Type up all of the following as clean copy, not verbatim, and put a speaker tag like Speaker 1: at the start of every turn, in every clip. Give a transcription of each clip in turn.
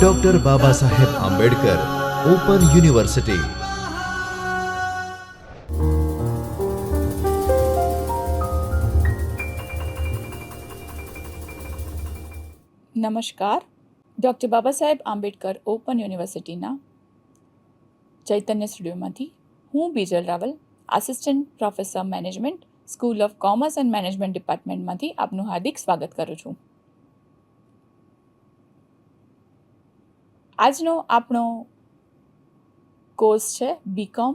Speaker 1: Doctor Baba Saheb Ambedkar Open University.
Speaker 2: નમસ્કાર. Doctor Baba Saheb Ambedkar Open યુનિવર્સિટીના ચૈતન્ય સ્ટુડિયોમાંથી હું Bijal Raval, assistant professor management, school of commerce and management ડિપાર્ટમેન્ટમાંથી આપનું હાર્દિક સ્વાગત કરું છું. આજનો આપણો કોર્સ છે બીકોમ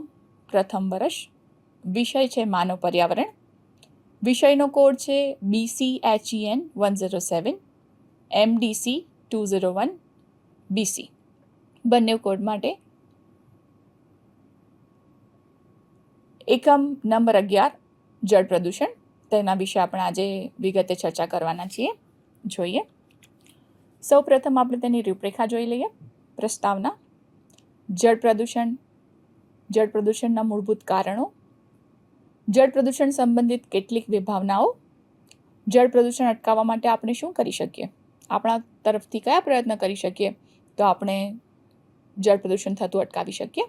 Speaker 2: પ્રથમ વર્ષ. વિષય છે માનવ પર્યાવરણ. વિષયનો કોડ છે BCHEN 107, MDC 201 BC. બંને કોડ માટે એકમ નંબર 11 જળ પ્રદૂષણ, તેના વિશે આપણે આજે વિગતે ચર્ચા કરવાના છીએ. જોઈએ. સૌ પ્રથમ આપણે તેની રૂપરેખા જોઈ લઈએ. પ્રસ્તાવના. જળ પ્રદૂષણના મૂળભૂત કારણો, જળ પ્રદૂષણ સંબંધિત કેટલીક વિભાવનાઓ, જળ પ્રદૂષણ અટકાવવા માટે આપણે શું કરી શકીએ, આપણા તરફથી કયા પ્રયત્ન કરી શકીએ તો આપણે જળ પ્રદૂષણ થતું અટકાવી શકીએ.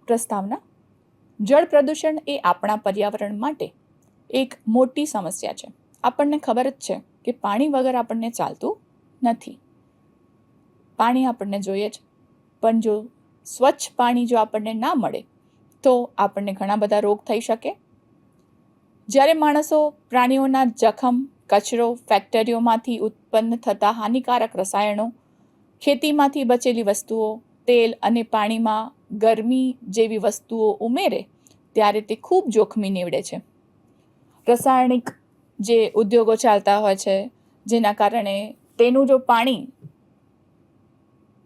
Speaker 2: પ્રસ્તાવના. જળ પ્રદૂષણ એ આપણા પર્યાવરણ માટે એક મોટી સમસ્યા છે. આપણને ખબર જ છે કે પાણી વગર આપણને ચાલતું નથી. પાણી આપણને જોઈએ જ, પણ જો સ્વચ્છ પાણી જો આપણને ના મળે તો આપણને ઘણા બધા રોગ થઈ શકે. જ્યારે માણસો પ્રાણીઓના જખમ, કચરો, ફેક્ટરીઓમાંથી ઉત્પન્ન થતા હાનિકારક રસાયણો, ખેતીમાંથી બચેલી વસ્તુઓ, તેલ અને પાણીમાં ગરમી જેવી વસ્તુઓ ઉમેરે ત્યારે તે ખૂબ જોખમી નીવડે છે. રાસાયણિક જે ઉદ્યોગો ચાલતા હોય છે, જેના કારણે તેનું જો પાણી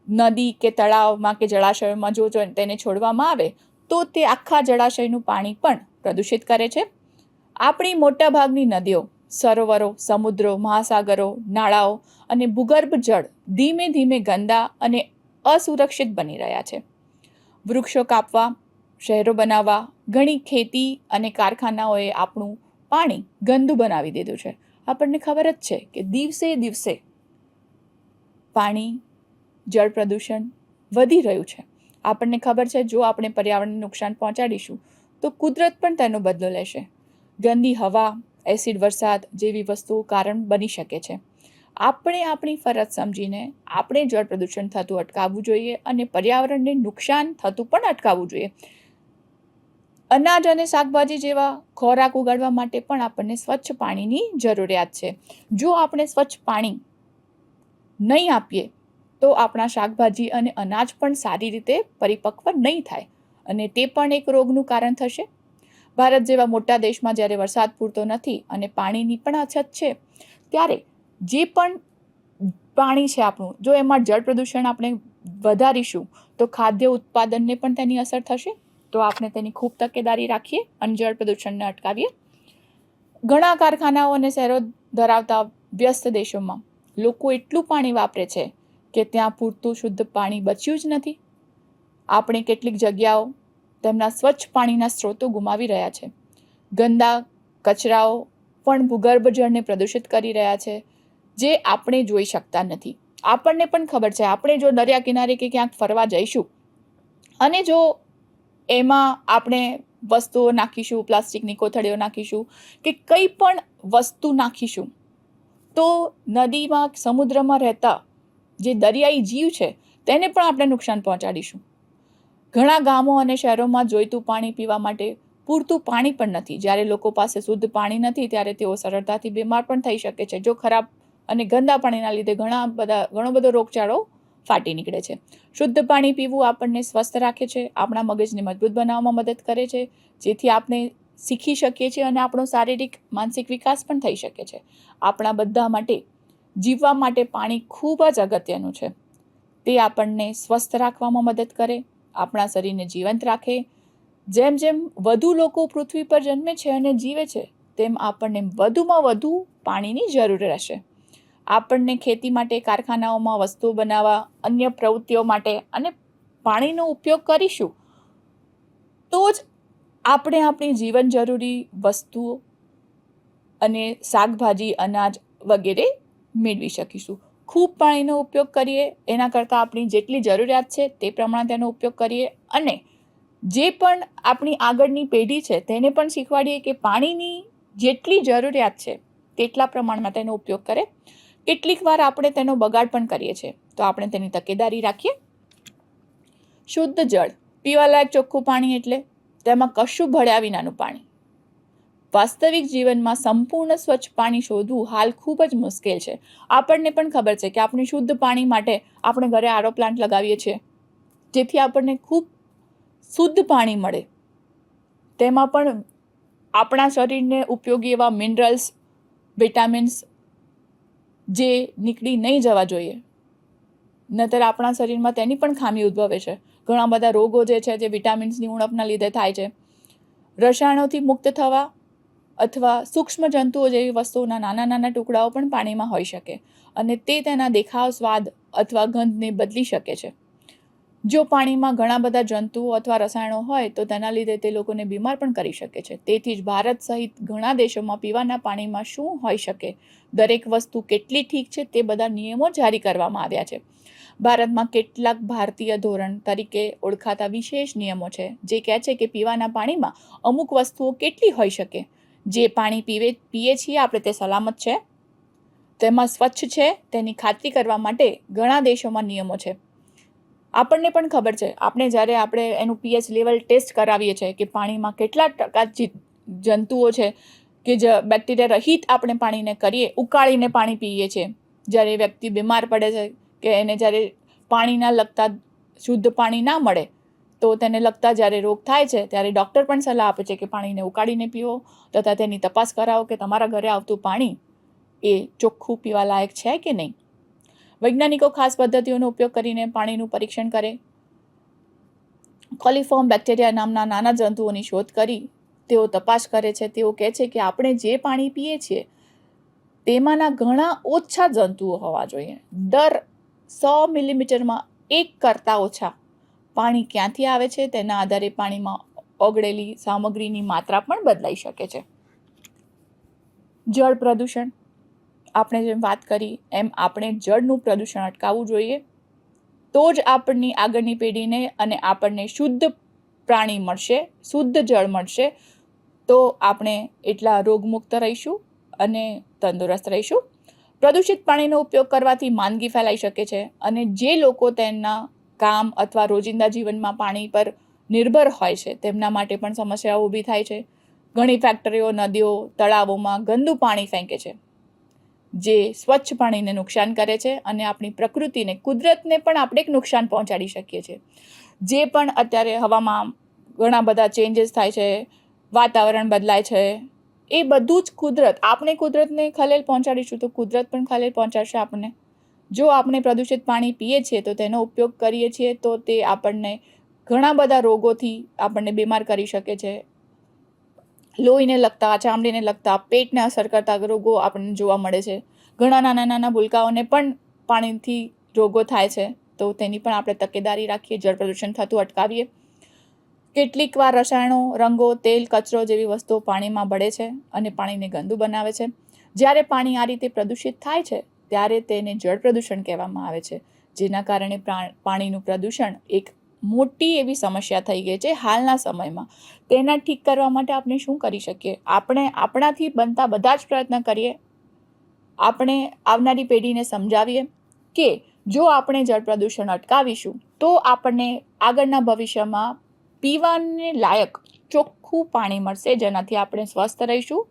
Speaker 2: નદી કે તળાવમાં કે જળાશયોમાં જો તેને છોડવામાં આવે તો તે આખા જળાશયનું પાણી પણ પ્રદૂષિત કરે છે. આપણી મોટાભાગની નદીઓ, સરોવરો, સમુદ્રો, મહાસાગરો, નાળાઓ અને ભૂગર્ભ જળ ધીમે ધીમે ગંદા અને અસુરક્ષિત બની રહ્યા છે. વૃક્ષો કાપવા, શહેરો બનાવવા, ઘણી ખેતી અને કારખાનાઓએ આપણું પાણી ગંદુ બનાવી દીધું છે. આપણને ખબર જ છે કે દિવસે દિવસે પાણી, જળ પ્રદૂષણ વધી રહ્યું છે. આપણને ખબર છે જો આપણે પર્યાવરણને નુકસાન પહોંચાડીશું તો કુદરત પણ તેનો બદલો લેશે. ગંદી હવા, એસિડ વરસાદ જેવી વસ્તુઓ કારણ બની શકે છે. આપણે આપણી ફરજ સમજીને આપણે જળ પ્રદૂષણ થતું અટકાવવું જોઈએ અને પર્યાવરણને નુકસાન થતું પણ અટકાવવું જોઈએ. અનાજ અને શાકભાજી જેવા ખોરાક ઉગાડવા માટે પણ આપણને સ્વચ્છ પાણીની જરૂરિયાત છે. જો આપણે સ્વચ્છ પાણી નહીં આપીએ તો આપણા શાકભાજી અને અનાજ પણ સારી રીતે પરિપક્વ નહીં થાય અને તે પણ એક રોગનું કારણ થશે. ભારત જેવા મોટા દેશમાં જ્યારે વરસાદ પૂરતો નથી અને પાણીની પણ અછત છે, ત્યારે જે પણ પાણી છે આપણું, જો એમાં જળ પ્રદૂષણ આપણે વધારીશું તો ખાદ્ય ઉત્પાદનને પણ તેની અસર થશે. તો આપણે તેની ખૂબ તકેદારી રાખીએ અને જળ પ્રદૂષણને અટકાવીએ. ઘણા કારખાનાઓ અને શહેરો ધરાવતા વ્યસ્ત દેશોમાં લોકો એટલું પાણી વાપરે છે કે ત્યાં પૂરતું શુદ્ધ પાણી બચ્યું જ નથી. આપણે કેટલીક જગ્યાઓ તેમના સ્વચ્છ પાણીના સ્ત્રોતો ગુમાવી રહ્યા છે. ગંદા કચરાઓ પણ ભૂગર્ભ જળને પ્રદૂષિત કરી રહ્યા છે, જે આપણે જોઈ શકતા નથી. આપણને પણ ખબર છે, આપણે જો દરિયા કિનારે કે ક્યાંક ફરવા જઈશું અને જો એમાં આપણે વસ્તુઓ નાખીશું, પ્લાસ્ટિકની કોથળીઓ નાખીશું કે કંઈ પણ વસ્તુ નાખીશું તો નદીમાં, સમુદ્રમાં રહેતા જે દરિયાઈ જીવ છે તેને પણ આપણે નુકસાન પહોંચાડીશું. ઘણા ગામો અને શહેરોમાં જોઈતું પાણી પીવા માટે પૂરતું પાણી પણ નથી. જ્યારે લોકો પાસે શુદ્ધ પાણી નથી ત્યારે તેઓ સરળતાથી બીમાર પણ થઈ શકે છે. જો ખરાબ અને ગંદા પાણીના લીધે ઘણો બધો રોગચાળો ફાટી નીકળે છે. શુદ્ધ પાણી પીવું આપણને સ્વસ્થ રાખે છે, આપણા મગજને મજબૂત બનાવવામાં મદદ કરે છે, જેથી આપણે શીખી શકીએ છીએ અને આપણો શારીરિક, માનસિક વિકાસ પણ થઈ શકે છે. આપણા બધા માટે જીવવા માટે પાણી ખૂબ જ અગત્યનું છે. તે આપણને સ્વસ્થ રાખવામાં મદદ કરે, આપણા શરીરને જીવંત રાખે. જેમ જેમ વધુ લોકો પૃથ્વી પર જન્મે છે અને જીવે છે તેમ આપણને વધુમાં વધુ પાણીની જરૂર રહેશે. આપણને ખેતી માટે, કારખાનાઓમાં વસ્તુઓ બનાવવા, અન્ય પ્રવૃત્તિઓ માટે અને પાણીનો ઉપયોગ કરીશું તો જ આપણે આપણી જીવન જરૂરી વસ્તુઓ અને શાકભાજી, અનાજ વગેરે મેળવી શકીશું. ખૂબ પાણીનો ઉપયોગ કરીએ, એના કરતાં આપણી જેટલી જરૂરિયાત છે તે પ્રમાણે તેનો ઉપયોગ કરીએ, અને જે પણ આપણી આગળની પેઢી છે તેને પણ શીખવાડીએ કે પાણીની જેટલી જરૂરિયાત છે તેટલા પ્રમાણમાં તેનો ઉપયોગ કરે. કેટલીક વાર આપણે તેનો બગાડ પણ કરીએ છીએ, તો આપણે તેની તકેદારી રાખીએ. શુદ્ધ જળ, પીવાલાયક ચોખ્ખું પાણી એટલે તેમાં કશું ભળ્યા વિનાનું પાણી. વાસ્તવિક જીવનમાં સંપૂર્ણ સ્વચ્છ પાણી શોધવું હાલ ખૂબ જ મુશ્કેલ છે. આપણને પણ ખબર છે કે આપણે શુદ્ધ પાણી માટે આપણે ઘરે આરો પ્લાન્ટ લગાવીએ છીએ, જેથી આપણને ખૂબ શુદ્ધ પાણી મળે. તેમાં પણ આપણા શરીરને ઉપયોગી એવા મિનરલ્સ, વિટામિન્સ જે નીકળી નહીં જવા જોઈએ, નહીતર આપણા શરીરમાં તેની પણ ખામી ઉદ્ભવે છે. ઘણા બધા રોગો જે છે જે વિટામિન્સની ઉણપના લીધે થાય છે. રસાયણોથી મુક્ત થવા અથવા સૂક્ષ્મ જંતુઓ જેવી વસ્તુઓના નાના નાના ટુકડાઓ પણ પાણીમાં હોઈ શકે, અને તે તેના દેખાવ, સ્વાદ અથવા ગંધને બદલી શકે છે. જો પાણીમાં ઘણા બધા જંતુઓ અથવા રસાયણો હોય તો તેના લીધે તે લોકોને બીમાર પણ કરી શકે છે. તેથી જ ભારત સહિત ઘણા દેશોમાં પીવાના પાણીમાં શું હોઈ શકે, દરેક વસ્તુ કેટલી ઠીક છે તે બધા નિયમો જારી કરવામાં આવ્યા છે. ભારતમાં કેટલાક ભારતીય ધોરણ તરીકે ઓળખાતા વિશેષ નિયમો છે જે કહે છે કે પીવાના પાણીમાં અમુક વસ્તુઓ કેટલી હોઈ શકે. જે પાણી પીએ છીએ આપણે તે સલામત છે, તેમાં સ્વચ્છ છે, તેની ખાતરી કરવા માટે ઘણા દેશોમાં નિયમો છે. આપણને પણ ખબર છે, આપણે એનું pH લેવલ ટેસ્ટ કરાવીએ છીએ કે પાણીમાં કેટલા ટકા જંતુઓ છે કે બેક્ટેરિયા રહિત આપણે પાણીને કરીએ, ઉકાળીને પાણી પીએ છીએ. જ્યારે વ્યક્તિ બીમાર પડે છે કે એને જ્યારે પાણીના લગતા શુદ્ધ પાણી ના મળે તો તેને લગતા જ્યારે રોગ થાય છે ત્યારે ડૉક્ટર પણ સલાહ આપે છે કે પાણીને ઉકાળીને પીવો, તથા તેની તપાસ કરાવો કે તમારા ઘરે આવતું પાણી એ ચોખ્ખું પીવા લાયક છે કે નહીં. વૈજ્ઞાનિકો ખાસ પદ્ધતિઓનો ઉપયોગ કરીને પાણીનું પરીક્ષણ કરે. કોલિફોર્મ બેક્ટેરિયા નામના નાના જંતુઓની શોધ કરી તેઓ તપાસ કરે છે. તેઓ કહે છે કે આપણે જે પાણી પીએ છીએ તેમાંના ઘણા ઓછા જંતુઓ હોવા જોઈએ. દર 100 મિલીમીટરમાં 1 કરતાં ઓછા પાણી ક્યાંથી આવે છે તેના આધારે પાણીમાં ઓગળેલી સામગ્રીની માત્રા પણ બદલાઈ શકે છે. જળ પ્રદૂષણ, આપણે જેમ વાત કરી એમ આપણે જળનું પ્રદૂષણ અટકાવવું જોઈએ. તો જ આપણી આગળની પેઢીને અને આપણને શુદ્ધ પાણી મળશે, શુદ્ધ જળ મળશે, તો આપણે એટલા રોગમુક્ત રહીશું અને તંદુરસ્ત રહીશું. પ્રદૂષિત પાણીનો ઉપયોગ કરવાથી માંદગી ફેલાઈ શકે છે, અને જે લોકો તેમના કામ અથવા રોજિંદા જીવનમાં પાણી પર નિર્ભર હોય છે તેમના માટે પણ સમસ્યાઓ ઊભી થાય છે. ઘણી ફેક્ટરીઓ નદીઓ, તળાવોમાં ગંદુ પાણી ફેંકે છે, જે સ્વચ્છ પાણીને નુકસાન કરે છે, અને આપણી પ્રકૃતિને, કુદરતને પણ આપણે એક નુકસાન પહોંચાડી શકીએ છીએ. જે પણ અત્યારે હવામાં ઘણા બધા ચેન્જીસ થાય છે, વાતાવરણ બદલાય છે, એ બધું જ કુદરત, આપણે કુદરતને ખલેલ પહોંચાડીશું તો કુદરત પણ ખલેલ પહોંચાડશે આપણને. જો આપણે પ્રદૂષિત પાણી પીએ છીએ તો તેનો ઉપયોગ કરીએ છીએ તો તે આપણને ઘણા બધા રોગોથી આપણને બીમાર કરી શકે છે. લોહીને લગતા, ચામડીને લગતા, પેટને અસર કરતા રોગો આપણને જોવા મળે છે. ઘણા નાના નાના ભૂલકાઓને પણ પાણીથી રોગો થાય છે, તો તેની પણ આપણે તકેદારી રાખીએ, જળ પ્રદૂષણ થતું અટકાવીએ. કેટલીક વાર રસાયણો, રંગો, તેલ, કચરો જેવી વસ્તુઓ પાણીમાં ભળે છે અને પાણીને ગંદુ બનાવે છે. જ્યારે પાણી આ રીતે પ્રદૂષિત થાય છે ત્યારે તેને જળ પ્રદૂષણ કહેવામાં આવે છે, જેના કારણે પાણીનું પ્રદૂષણ એક મોટી એવી સમસ્યા થઈ ગઈ છે હાલના સમયમાં. તેના ઠીક કરવા માટે આપણે શું કરી શકીએ? આપણે આપણાથી બનતા બધા જ પ્રયત્ન કરીએ. આપણે આવનારી પેઢીને સમજાવીએ કે જો આપણે જળ પ્રદૂષણ અટકાવીશું તો આપણને આગળના ભવિષ્યમાં પીવાને લાયક ચોખ્ખું પાણી મળશે, જેનાથી આપણે સ્વસ્થ રહીશું.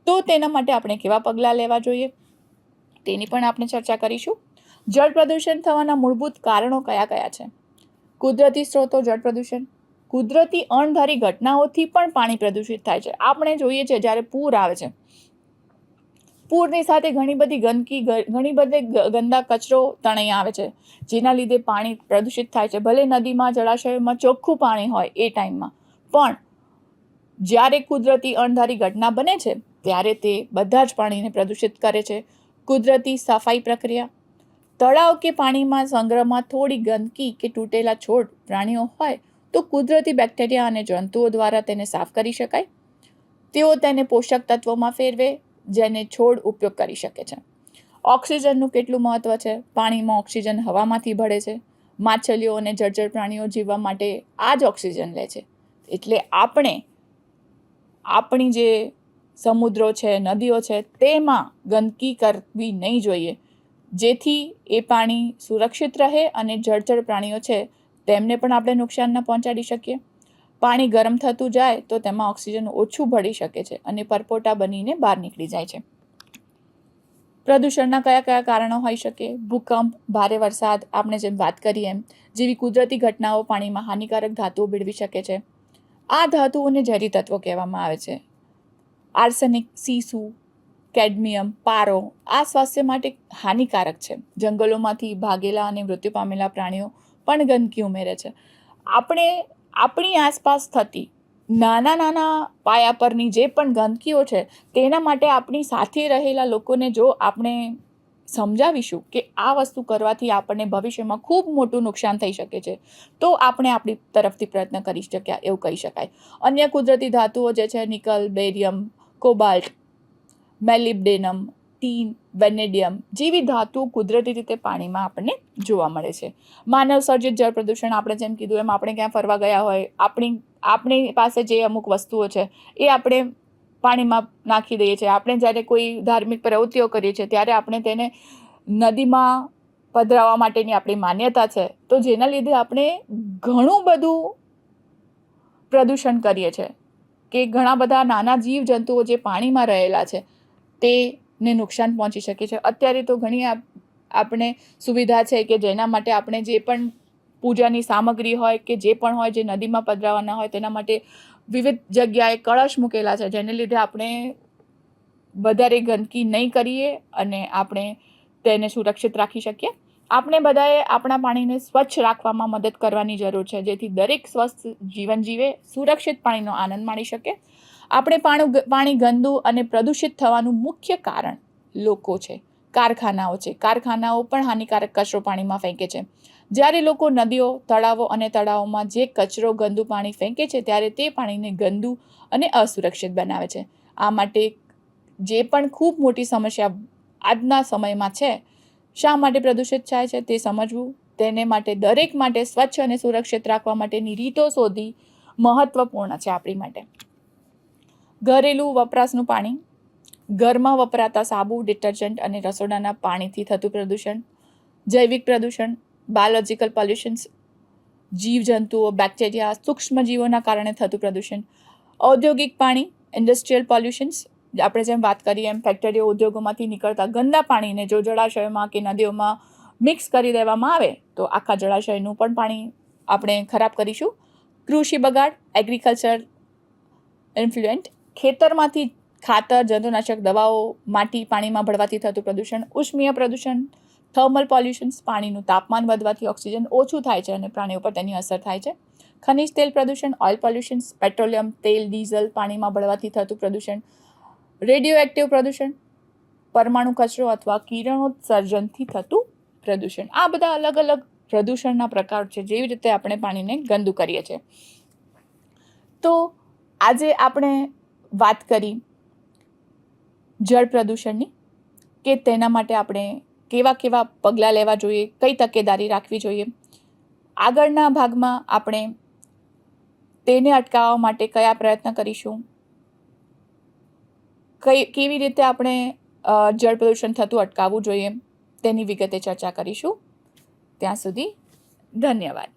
Speaker 2: તો તેના માટે આપણે કેવા પગલાં લેવા જોઈએ તેની પણ આપણે ચર્ચા કરીશું. જળ પ્રદૂષણ થવાના મૂળભૂત કારણો કયા કયા છે? કુદરતી સ્ત્રોતો, જળ પ્રદૂષણ. કુદરતી અણધારી ઘટનાઓથી પણ પાણી પ્રદૂષિત થાય છે. આપણે જોઈએ છે જ્યારે પૂર આવે છે, પૂરની સાથે ઘણી બધી ગંદકી, ઘણી બધી ગંદા કચરો તણાઈ આવે છે, જેના લીધે પાણી પ્રદૂષિત થાય છે. ભલે નદીમાં, જળાશયોમાં ચોખ્ખું પાણી હોય એ ટાઈમમાં, પણ જ્યારે કુદરતી અણધારી ઘટના બને છે ત્યારે તે બધા જ પાણીને પ્રદૂષિત કરે છે. કુદરતી સફાઈ પ્રક્રિયા. તળાવ કે પાણીમાં સંગ્રહમાં થોડી ગંદકી કે તૂટેલા છોડ, પ્રાણીઓ હોય તો કુદરતી બેક્ટેરિયા અને જંતુઓ દ્વારા તેને સાફ કરી શકાય. તેઓ તેને પોષક તત્વોમાં ફેરવે જેને છોડ ઉપયોગ કરી શકે છે. ઓક્સિજનનું કેટલું મહત્ત્વ છે. પાણીમાં ઓક્સિજન હવામાંથી ભળે છે. માછલીઓ અને જળચર પ્રાણીઓ જીવવા માટે આ જ ઓક્સિજન લે છે. એટલે આપણે આપણી જે સમુદ્રો છે, નદીઓ છે, તેમાં ગંદકી કરવી નહીં જોઈએ, જેથી એ પાણી સુરક્ષિત રહે અને જળચર પ્રાણીઓ છે તેમને પણ આપણે નુકસાન ન પહોંચાડી શકીએ. પાણી ગરમ થતું જાય તો તેમાં ઓક્સિજન ઓછું ભળી શકે છે અને પરપોટા બનીને બહાર નીકળી જાય છે. પ્રદૂષણના કયા કયા કારણો હોઈ શકે? ભૂકંપ, ભારે વરસાદ, આપણે જેમ વાત કરી એમ જેવી કુદરતી ઘટનાઓ પાણીમાં હાનિકારક ધાતુઓ ભેળવી શકે છે. આ ધાતુઓને ઝેરી તત્વો કહેવામાં આવે છે. આર્સેનિક, સીસુ, કેડમિયમ, પારો આ સ્વાસ્થ્ય માટે હાનિકારક છે. જંગલોમાંથી ભાગેલા અને મૃત્યુ પામેલા પ્રાણીઓ પણ ગંદકી ઉમેરે છે. આપણે આપણી આસપાસ થતી નાના નાના પાયા પરની જે પણ ગંદકીઓ છે તેના માટે આપણી સાથે રહેલા લોકોને જો આપણે સમજાવીશું કે આ વસ્તુ કરવાથી આપણને ભવિષ્યમાં ખૂબ મોટું નુકસાન થઈ શકે છે, તો આપણે આપણી તરફથી પ્રયત્ન કરી શક્યા એવું કહી શકાય. અન્ય કુદરતી ધાતુઓ જે છે nickel, barium, cobalt, molybdenum, tin, vanadium જેવી ધાતુઓ કુદરતી રીતે પાણીમાં આપણને જોવા મળે છે. માનવ સર્જિત જળ પ્રદૂષણ, આપણે જેમ કીધું એમ આપણે ક્યાં ફરવા ગયા હોય, આપણી પાસે જે અમુક વસ્તુઓ છે એ આપણે પાણીમાં નાખી દઈએ છીએ. આપણે જ્યારે કોઈ ધાર્મિક પ્રવૃત્તિઓ કરીએ છીએ ત્યારે આપણે તેને નદીમાં પધરાવવા માટેની આપણી માન્યતા છે, તો જેના લીધે આપણે ઘણું બધું પ્રદૂષણ કરીએ છીએ કે ઘણા બધા નાના જીવજંતુઓ જે પાણીમાં રહેલા છે તેને નુકસાન પહોંચી શકે છે. અત્યારે તો ઘણી આપણે સુવિધા છે કે જેના માટે આપણે જે પણ પૂજાની સામગ્રી હોય કે જે પણ હોય જે નદીમાં પધરાવાના હોય તેના માટે વિવિધ જગ્યાએ કળશ મૂકેલા છે, જેને લીધે આપણે વધારે ગંદકી નહીં કરીએ અને આપણે તેને સુરક્ષિત રાખી શકીએ. આપણે બધાએ આપણા પાણીને સ્વચ્છ રાખવામાં મદદ કરવાની જરૂર છે, જેથી દરેક સ્વસ્થ જીવન જીવે, સુરક્ષિત પાણીનો આનંદ માણી શકે. આપણે પાણી ગંદુ અને પ્રદૂષિત થવાનું મુખ્ય કારણ લોકો છે, કારખાનાઓ છે. કારખાનાઓ પણ હાનિકારક કચરો પાણીમાં ફેંકે છે. જ્યારે લોકો નદીઓ, તળાવો અને તળાવોમાં જે કચરો, ગંદુ પાણી ફેંકે છે ત્યારે તે પાણીને ગંદુ અને અસુરક્ષિત બનાવે છે. આ માટે જે પણ ખૂબ મોટી સમસ્યા આજના સમયમાં છે, શા માટે પ્રદૂષિત થાય છે તે સમજવું, તેને માટે દરેક માટે સ્વચ્છ અને સુરક્ષિત રાખવા માટેની રીતો શોધી મહત્વપૂર્ણ છે આપણી માટે. ઘરેલું વપરાશનું પાણી, ઘરમાં વપરાતા સાબુ, ડિટર્જન્ટ અને રસોડાના પાણીથી થતું પ્રદૂષણ, જૈવિક પ્રદૂષણ, બાયોલોજિકલ પોલ્યુશન્સ, જીવજંતુઓ, બેક્ટેરિયા, સૂક્ષ્મજીવોના કારણે થતું પ્રદૂષણ, ઔદ્યોગિક પાણી, ઇન્ડસ્ટ્રીયલ પોલ્યુશન્સ, આપણે જેમ વાત કરીએ એમ ફેક્ટરીઓ, ઉદ્યોગોમાંથી નીકળતા ગંદા પાણીને જો જળાશયોમાં કે નદીઓમાં મિક્સ કરી દેવામાં આવે તો આખા જળાશયનું પણ પાણી આપણે ખરાબ કરીશું. કૃષિ બગાડ, એગ્રીકલ્ચર ઇન્ફ્લુએન્ટ, ખેતરમાંથી ખાતર, જંતુનાશક દવાઓ માટી, પાણીમાં ભળવાથી થતું પ્રદૂષણ, ઉષ્મીય પ્રદૂષણ, થર્મલ પોલ્યુશન્સ, પાણીનું તાપમાન વધવાથી ઓક્સિજન ઓછું થાય છે અને પ્રાણીઓ પર તેની અસર થાય છે. ખનિજ તેલ પ્રદૂષણ, ઓઇલ પોલ્યુશન્સ, પેટ્રોલિયમ, તેલ, ડીઝલ, પાણીમાં ભળવાથી થતું પ્રદૂષણ, રેડિયો એક્ટિવ પ્રદૂષણ, પરમાણુ કચરો અથવા કિરણોત્સર્જનથી થતું પ્રદૂષણ. આ બધા અલગ અલગ પ્રદૂષણના પ્રકાર છે, જેવી રીતે આપણે પાણીને ગંદુ કરીએ છીએ. તો આજે આપણે વાત કરી જળ પ્રદૂષણની, કે તેના માટે આપણે કેવા કેવા પગલાં લેવા જોઈએ, કઈ તકેદારી રાખવી જોઈએ. આગળના ભાગમાં આપણે તેને અટકાવવા માટે કયા પ્રયત્ન કરીશું, કેવી રીતે આપણે જળ પ્રદૂષણ થતું અટકાવવું જોઈએ તેની વિગતે ચર્ચા કરીશું. ત્યાં સુધી ધન્યવાદ.